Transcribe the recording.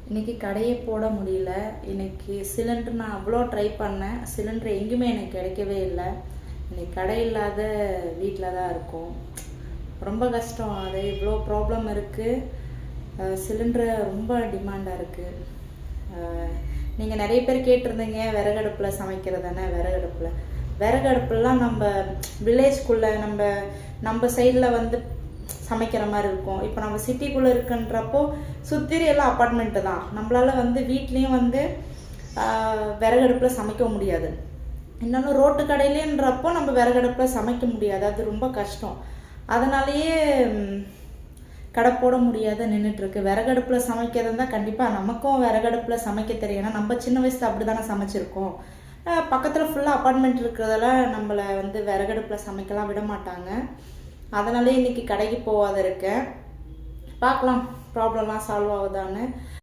இன்றைக்கி கடையே போட முடியல. இன்றைக்கி சிலிண்டர் நான் அவ்வளோ ட்ரை பண்ணேன். சிலிண்டர் எங்கேயுமே எனக்கு கிடைக்கவே இல்லை. இன்றைக்கி கடை இல்லாத வீட்டில் தான் இருக்கோம். ரொம்ப கஷ்டம். அது இவ்வளோ ப்ராப்ளம் இருக்குது. சிலிண்டர் ரொம்ப டிமாண்டாக இருக்குது. நீங்கள் நிறைய பேர் கேட்டிருந்தீங்க விறகடுப்பில் சமைக்கிறதானே. விறகடுப்புலாம் நம்ம வில்லேஜ்குள்ளே நம்ம சைடில் வந்து சமைக்கிற மாதிரி இருக்கும். இப்போ நம்ம சிட்டிக்குள்ளே இருக்குன்றப்போ சுற்றி எல்லாம் அப்பார்ட்மெண்ட்டு தான். நம்மளால் வந்து வீட்லேயும் வந்து விறகடுப்பில் சமைக்க முடியாது. இன்னொன்று ரோட்டு கடையிலேன்றப்போ நம்ம விறகடுப்பில் சமைக்க முடியாது. அது ரொம்ப கஷ்டம். அதனாலேயே கடை போட முடியாத நின்றுட்டுருக்கு. விறகடுப்பில் சமைக்கிறது தான் கண்டிப்பாக நமக்கும் விறகடுப்பில் சமைக்க தெரியும். ஏன்னா நம்ம சின்ன வயசில் அப்படி தானே சமைச்சிருக்கோம். பக்கத்தில் ஃபுல்லாக அப்பார்ட்மெண்ட் இருக்கிறதால நம்மளை வந்து விறகடுப்பில் சமைக்கலாம் விட மாட்டாங்க. அதனாலே இன்றைக்கி கடைக்கு போகாத இருக்கேன். பார்க்கலாம் ப்ராப்ளம்லாம் சால்வ் ஆகுதான்னு.